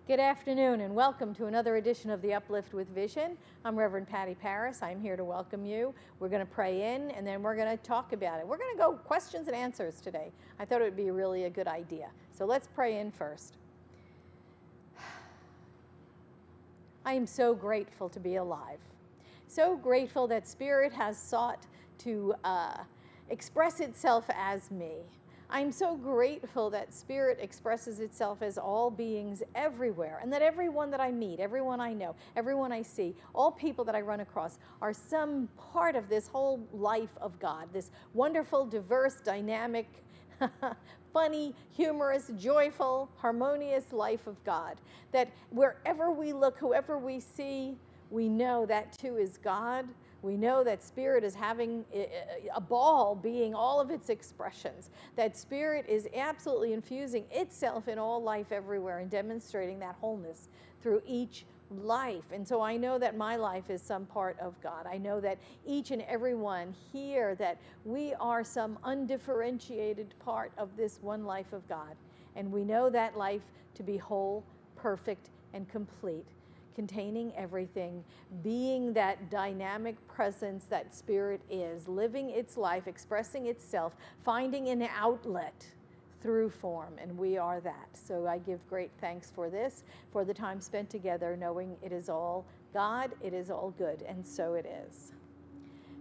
Good afternoon and welcome to another edition of the Uplift with Vision. I'm Reverend Patti Paris. I'm here to welcome you. We're going to pray in and then we're going to talk about it. We're going to go questions and answers today. I thought it would be really a good idea. So let's pray in first. I am so grateful to be alive. So grateful that Spirit has sought to express itself as me. I'm so grateful that Spirit expresses itself as all beings everywhere, and that everyone that I meet, everyone I know, everyone I see, all people that I run across are some part of this whole life of God, this wonderful, diverse, dynamic, funny, humorous, joyful, harmonious life of God. That wherever we look, whoever we see, we know that too is God. We know that Spirit is having a ball being all of its expressions, that Spirit is absolutely infusing itself in all life everywhere and demonstrating that wholeness through each life. And so I know that my life is some part of God. I know that each and every one here, that we are some undifferentiated part of this one life of God. And we know that life to be whole, perfect, and complete, containing everything, being that dynamic presence that Spirit is, living its life, expressing itself, finding an outlet through form, and we are that. So I give great thanks for this, for the time spent together, knowing it is all God, it is all good, and so it is.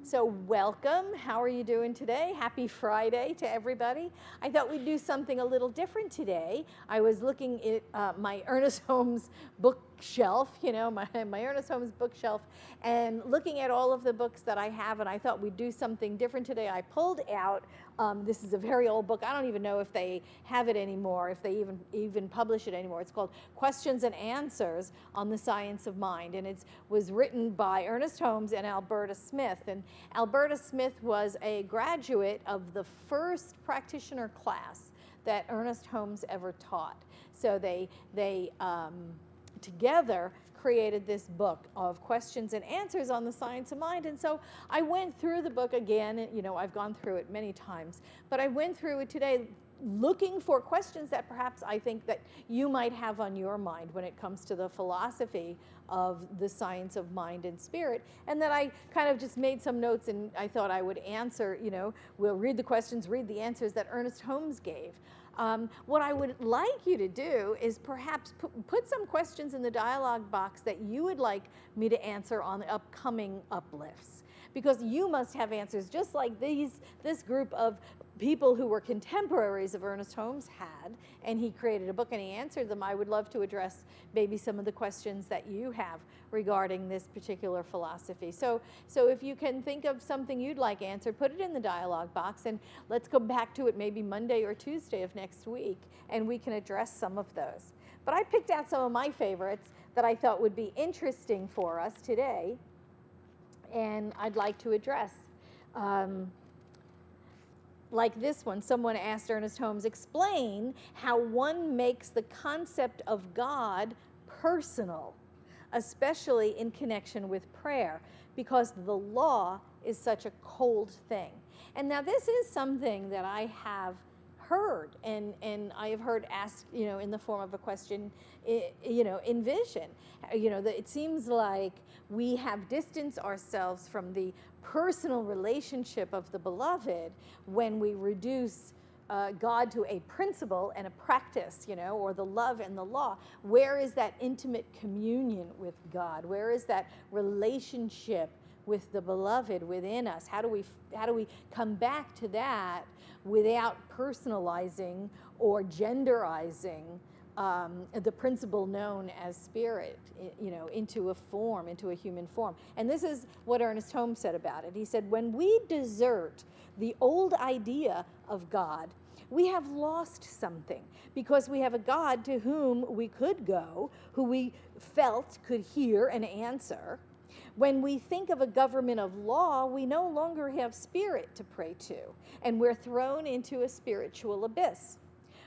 So welcome. How are you doing today? Happy Friday to everybody. I thought we'd do something a little different today. I was looking at my Ernest Holmes bookshelf, my Ernest Holmes bookshelf, and looking at all of the books that I have, and I thought we'd do something different today. I pulled out, this is a very old book. I don't even know if they have it anymore, if they even publish it anymore. It's called Questions and Answers on the Science of Mind, and it was written by Ernest Holmes and Alberta Smith. And Alberta Smith was a graduate of the first practitioner class that Ernest Holmes ever taught. So they together created this book of questions and answers on the science of mind. And so I went through the book again, and I've gone through it many times, but I went through it today looking for questions that perhaps I think that you might have on your mind when it comes to the philosophy of the science of mind and spirit, and that I kind of just made some notes, and I thought I would answer, we'll read the questions, read the answers that Ernest Holmes gave. What I would like you to do is perhaps put some questions in the dialogue box that you would like me to answer on the upcoming uplifts, because you must have answers just like this group of people who were contemporaries of Ernest Holmes had, and he created a book and he answered them. I would love to address maybe some of the questions that you have regarding this particular philosophy. So if you can think of something you'd like answered, put it in the dialogue box, and let's go back to it maybe Monday or Tuesday of next week, and we can address some of those. But I picked out some of my favorites that I thought would be interesting for us today, and I'd like to address. Like this one, someone asked Ernest Holmes, explain how one makes the concept of God personal, especially in connection with prayer, because the law is such a cold thing. And now this is something that I have heard, and I have heard asked, in the form of a question, in Vision. It seems like we have distanced ourselves from the personal relationship of the beloved when we reduce God to a principle and a practice, or the love and the law. Where is that intimate communion with God? Where is that relationship with the beloved within us? How do we come back to that without personalizing or genderizing the principle known as spirit, into a form, into a human form? And this is what Ernest Holmes said about it. He said, when we desert the old idea of God, we have lost something, because we have a God to whom we could go, who we felt could hear and answer. When we think of a government of law, we no longer have spirit to pray to, and we're thrown into a spiritual abyss.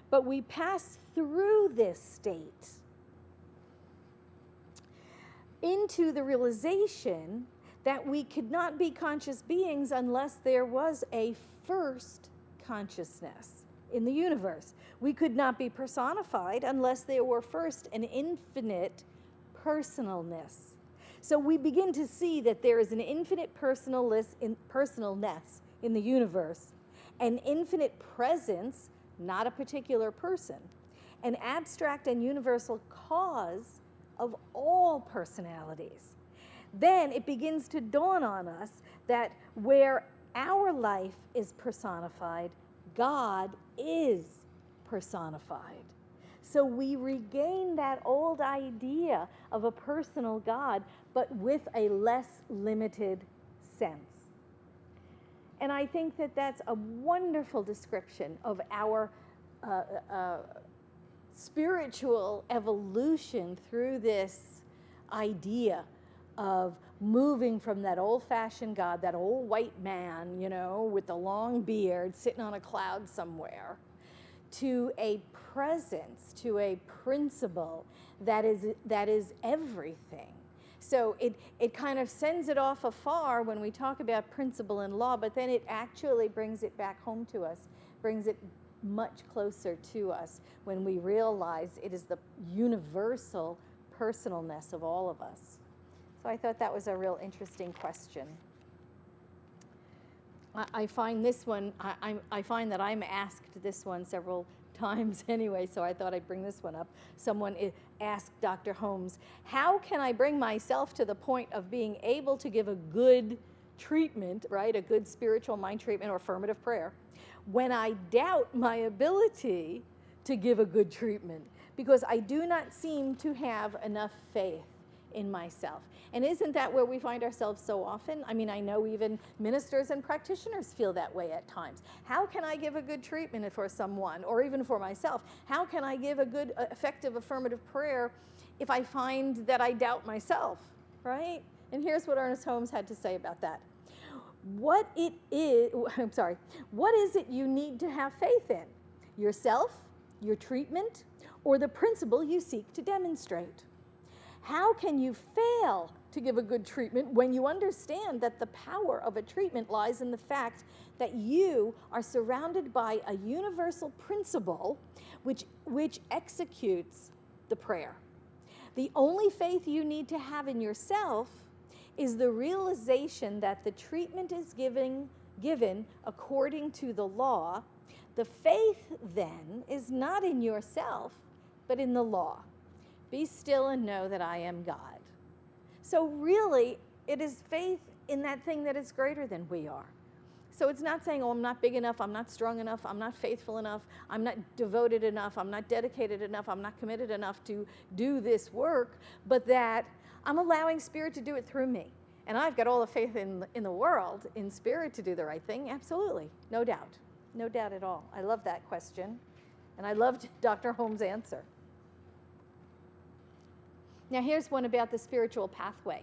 But we pass through this state into the realization that we could not be conscious beings unless there was a first consciousness. in the universe. We could not be personified unless there were first an infinite personalness. So we begin to see that there is an infinite personalness in the universe, an infinite presence, not a particular person, an abstract and universal cause of all personalities. Then it begins to dawn on us that where our life is personified, God is personified. So we regain that old idea of a personal God, but with a less limited sense. And I think that that's a wonderful description of our spiritual evolution through this idea of moving from that old-fashioned God, that old white man, with the long beard sitting on a cloud somewhere, to a presence, to a principle that is everything. So it kind of sends it off afar when we talk about principle and law, but then it actually brings it back home to us, brings it much closer to us when we realize it is the universal personalness of all of us. So I thought that was a real interesting question. I find this one, I find that I'm asked this one several times anyway, so I thought I'd bring this one up. Someone asked Dr. Holmes, how can I bring myself to the point of being able to give a good treatment, right, a good spiritual mind treatment or affirmative prayer, when I doubt my ability to give a good treatment, because I do not seem to have enough faith in myself. And isn't that where we find ourselves so often? I mean, I know even ministers and practitioners feel that way at times. How can I give a good treatment for someone, or even for myself? How can I give a good, effective affirmative prayer if I find that I doubt myself, right? And here's what Ernest Holmes had to say about that. What is it you need to have faith in? Yourself, your treatment, or the principle you seek to demonstrate? How can you fail to give a good treatment when you understand that the power of a treatment lies in the fact that you are surrounded by a universal principle which executes the prayer? The only faith you need to have in yourself is the realization that the treatment is given according to the law. The faith, then, is not in yourself, but in the law. Be still and know that I am God. So really, it is faith in that thing that is greater than we are. So it's not saying, oh, I'm not big enough, I'm not strong enough, I'm not faithful enough, I'm not devoted enough, I'm not dedicated enough, I'm not committed enough to do this work, but that I'm allowing Spirit to do it through me. And I've got all the faith in the world, in Spirit, to do the right thing. Absolutely, no doubt. No doubt at all. I love that question. And I loved Dr. Holmes' answer. Now here's one about the spiritual pathway.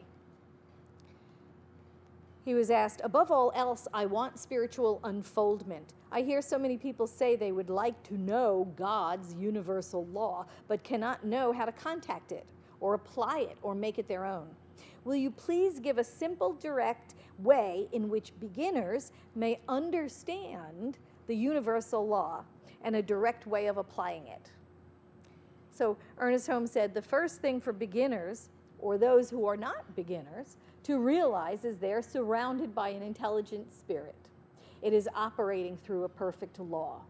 He was asked, above all else, I want spiritual unfoldment. I hear so many people say they would like to know God's universal law, but cannot know how to contact it, or apply it, or make it their own. Will you please give a simple, direct way in which beginners may understand the universal law and a direct way of applying it? So Ernest Holmes said, the first thing for beginners, or those who are not beginners, to realize is they're surrounded by an intelligent spirit. It is operating through a perfect law.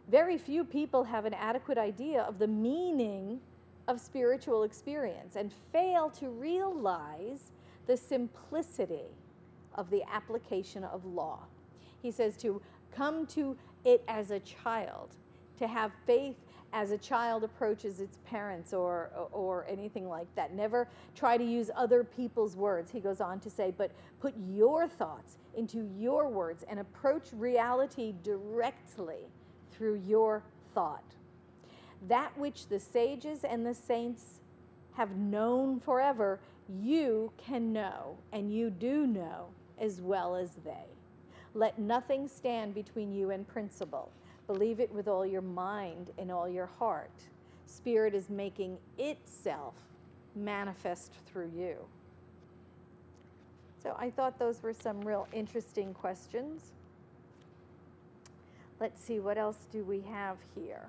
Very few people have an adequate idea of the meaning of spiritual experience and fail to realize the simplicity of the application of law. He says to come to it as a child, to have faith as a child approaches its parents or anything like that. Never try to use other people's words. He goes on to say, but put your thoughts into your words and approach reality directly through your thought. That which the sages and the saints have known forever, you can know, and you do know as well as they. Let nothing stand between you and principle. Believe it with all your mind and all your heart. Spirit is making itself manifest through you. So I thought those were some real interesting questions. Let's see, what else do we have here?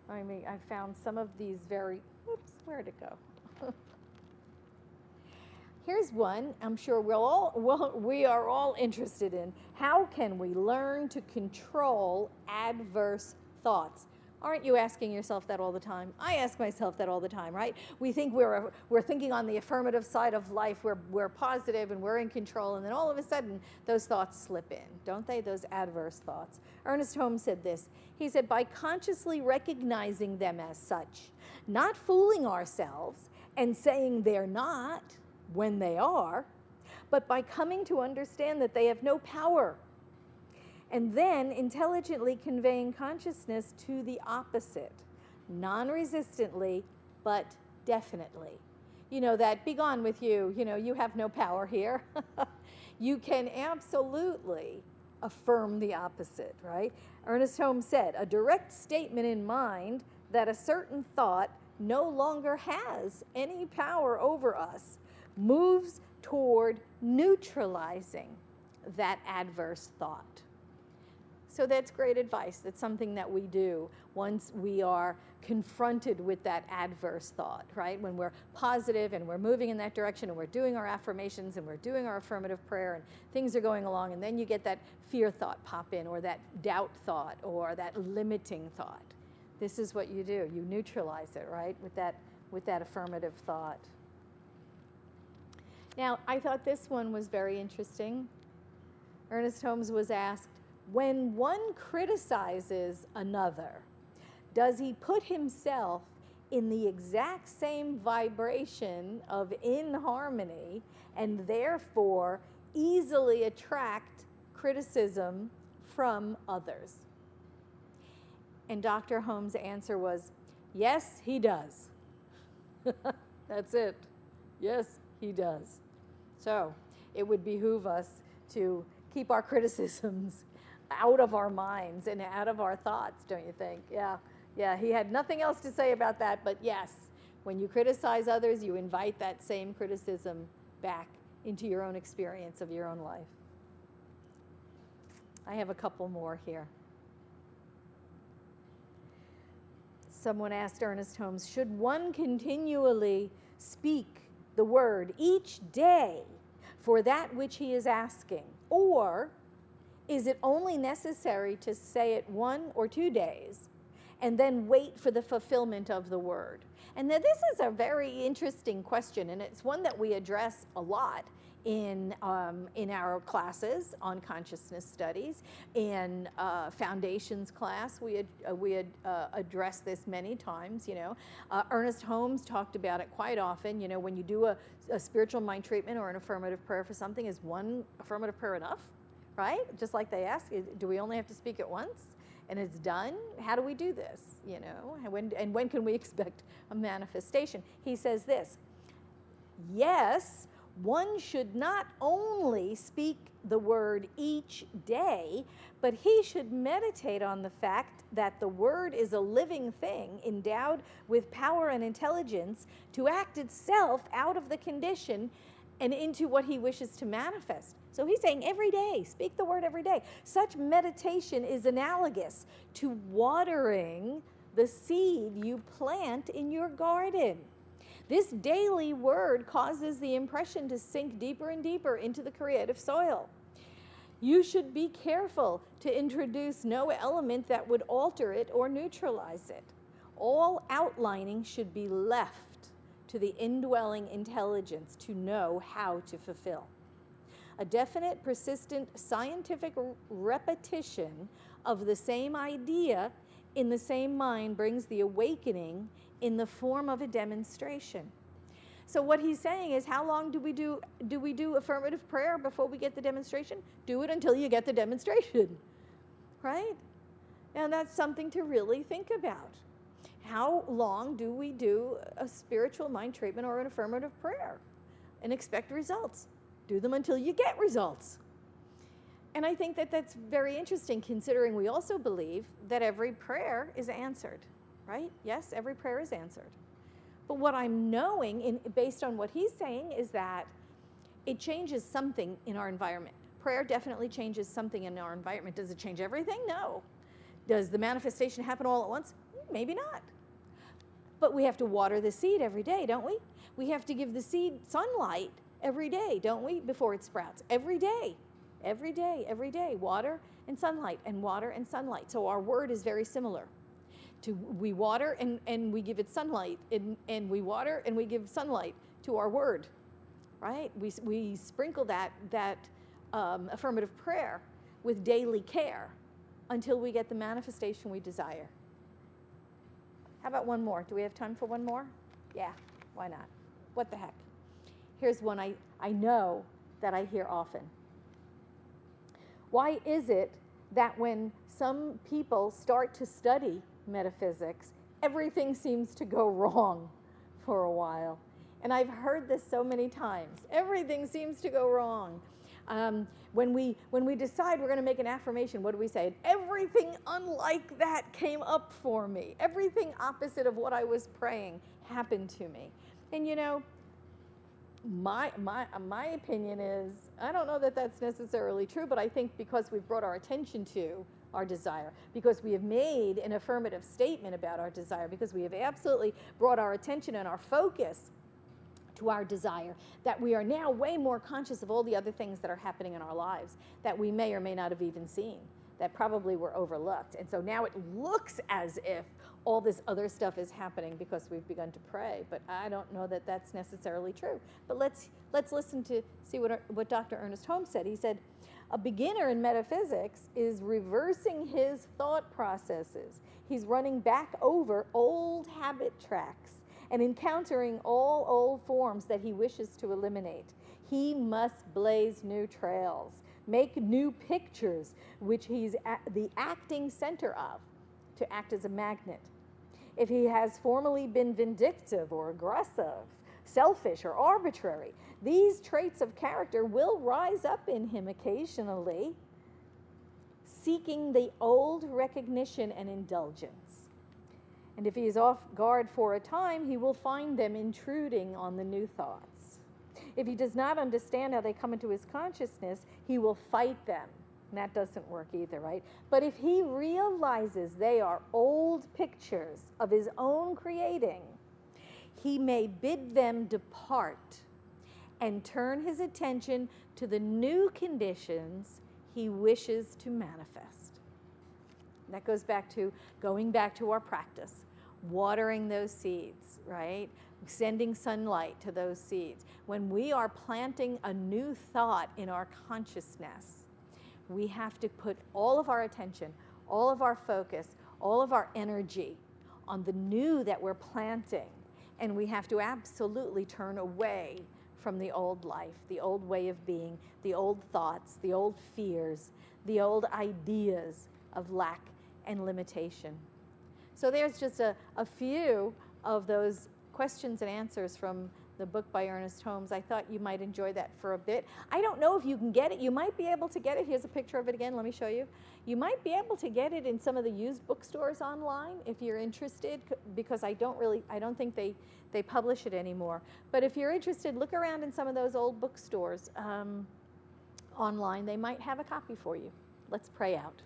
I mean, I found some of these very, oops, where'd it go? Here's one I'm sure we are all interested in. How can we learn to control adverse thoughts? Aren't you asking yourself that all the time? I ask myself that all the time, right? We think we're thinking on the affirmative side of life, we're positive and we're in control, and then all of a sudden those thoughts slip in, don't they? Those adverse thoughts. Ernest Holmes said this. He said, by consciously recognizing them as such, not fooling ourselves and saying they're not when they are, but by coming to understand that they have no power, and then intelligently conveying consciousness to the opposite, non-resistantly, but definitely. You know, that be gone with you, you have no power here. You can absolutely affirm the opposite, right? Ernest Holmes said, a direct statement in mind that a certain thought no longer has any power over us moves toward neutralizing that adverse thought. So that's great advice. That's something that we do once we are confronted with that adverse thought, right? When we're positive and we're moving in that direction and we're doing our affirmations and we're doing our affirmative prayer and things are going along, and then you get that fear thought pop in, or that doubt thought, or that limiting thought. This is what you do. You neutralize it, right, with that affirmative thought. Now, I thought this one was very interesting. Ernest Holmes was asked, when one criticizes another, does he put himself in the exact same vibration of inharmony and therefore easily attract criticism from others? And Dr. Holmes' answer was, yes, he does. That's it. Yes, he does. So it would behoove us to keep our criticisms out of our minds and out of our thoughts, don't you think? Yeah, he had nothing else to say about that, but yes, when you criticize others, you invite that same criticism back into your own experience of your own life. I have a couple more here. Someone asked Ernest Holmes, should one continually speak the word each day for that which he is asking, or is it only necessary to say it 1 or 2 days and then wait for the fulfillment of the word? And now this is a very interesting question, and it's one that we address a lot in our classes on consciousness studies. In foundations class, we had addressed this many times. Ernest Holmes talked about it quite often. When you do a spiritual mind treatment or an affirmative prayer for something, is one affirmative prayer enough? Right? Just like they ask, do we only have to speak it once and it's done? How do we do this? And when can we expect a manifestation? He says this, yes, one should not only speak the word each day, but he should meditate on the fact that the word is a living thing endowed with power and intelligence to act itself out of the condition and into what he wishes to manifest. So he's saying every day, speak the word every day. Such meditation is analogous to watering the seed you plant in your garden. This daily word causes the impression to sink deeper and deeper into the creative soil. You should be careful to introduce no element that would alter it or neutralize it. All outlining should be left to the indwelling intelligence to know how to fulfill. A definite, persistent, scientific repetition of the same idea in the same mind brings the awakening in the form of a demonstration. So what he's saying is, how long do we do affirmative prayer before we get the demonstration? Do it until you get the demonstration, right? And that's something to really think about. How long do we do a spiritual mind treatment or an affirmative prayer and expect results? Do them until you get results. And I think that that's very interesting, considering we also believe that every prayer is answered, right? Yes, every prayer is answered. But what I'm knowing, based on what he's saying, is that it changes something in our environment. Prayer definitely changes something in our environment. Does it change everything? No. Does the manifestation happen all at once? Maybe not. But we have to water the seed every day, don't we? We have to give the seed sunlight every day, don't we, before it sprouts? Every day, every day, every day. Water and sunlight, and water and sunlight. So our word is very similar. We water and we give it sunlight, and we water and we give sunlight to our word, right? We sprinkle that affirmative prayer with daily care until we get the manifestation we desire. How about one more? Do we have time for one more? Yeah, why not? What the heck? Here's one I know that I hear often. Why is it that when some people start to study metaphysics, everything seems to go wrong for a while? And I've heard this so many times. Everything seems to go wrong. When we decide we're going to make an affirmation, what do we say? Everything unlike that came up for me. Everything opposite of what I was praying happened to me. And you know, my opinion is, I don't know that that's necessarily true, but I think because we've brought our attention to our desire, because we have made an affirmative statement about our desire, because we have absolutely brought our attention and our focus to our desire, that we are now way more conscious of all the other things that are happening in our lives that we may or may not have even seen, that probably were overlooked. And so now it looks as if all this other stuff is happening because we've begun to pray, but I don't know that that's necessarily true. But let's listen to see what Dr. Ernest Holmes said. He said, a beginner in metaphysics is reversing his thought processes. He's running back over old habit tracks and encountering all old forms that he wishes to eliminate. He must blaze new trails, make new pictures, which he's the acting center of, to act as a magnet. If he has formerly been vindictive or aggressive, selfish or arbitrary, these traits of character will rise up in him occasionally, seeking the old recognition and indulgence. And if he is off guard for a time, he will find them intruding on the new thoughts. If he does not understand how they come into his consciousness, he will fight them. And that doesn't work either, right? But if he realizes they are old pictures of his own creating, he may bid them depart and turn his attention to the new conditions he wishes to manifest. And that goes back to going back to our practice, watering those seeds, right? Sending sunlight to those seeds. When we are planting a new thought in our consciousness, we have to put all of our attention, all of our focus, all of our energy on the new that we're planting. And we have to absolutely turn away from the old life, the old way of being, the old thoughts, the old fears, the old ideas of lack and limitation. So there's just a few of those questions and answers from the book by Ernest Holmes. I thought you might enjoy that for a bit. I don't know if you can get it. You might be able to get it. Here's a picture of it again. Let me show you. You might be able to get it in some of the used bookstores online if you're interested, because I don't think they publish it anymore. But if you're interested, look around in some of those old bookstores online. They might have a copy for you. Let's pray out.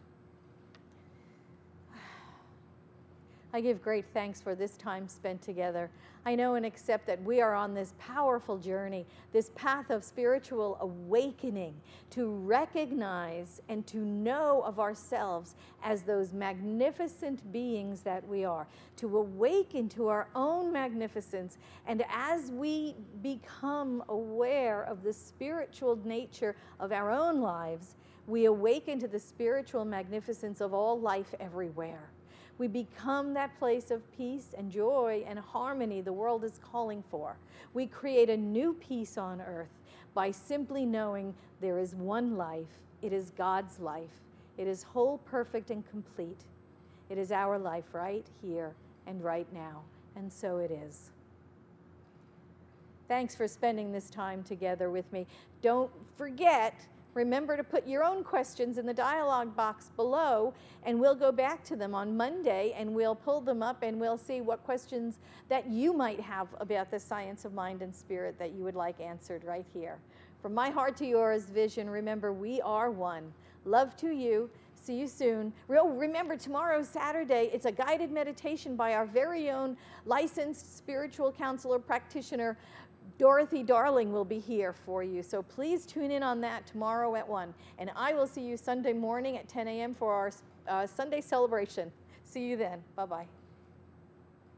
I give great thanks for this time spent together. I know and accept that we are on this powerful journey, this path of spiritual awakening, to recognize and to know of ourselves as those magnificent beings that we are, to awaken to our own magnificence. And as we become aware of the spiritual nature of our own lives, we awaken to the spiritual magnificence of all life everywhere. We become that place of peace and joy and harmony the world is calling for. We create a new peace on earth by simply knowing there is one life. It is God's life. It is whole, perfect, and complete. It is our life right here and right now. And so it is. Thanks for spending this time together with me. Don't forget, remember to put your own questions in the dialogue box below, and we'll go back to them on Monday, and we'll pull them up, and we'll see what questions that you might have about the science of mind and spirit that you would like answered right here. From my heart to yours, Vision, remember we are one. Love to you. See you soon. Remember, tomorrow, Saturday, it's a guided meditation by our very own licensed spiritual counselor practitioner, Dorothy Darling, will be here for you. So please tune in on that tomorrow at 1. And I will see you Sunday morning at 10 a.m. for our Sunday celebration. See you then. Bye-bye.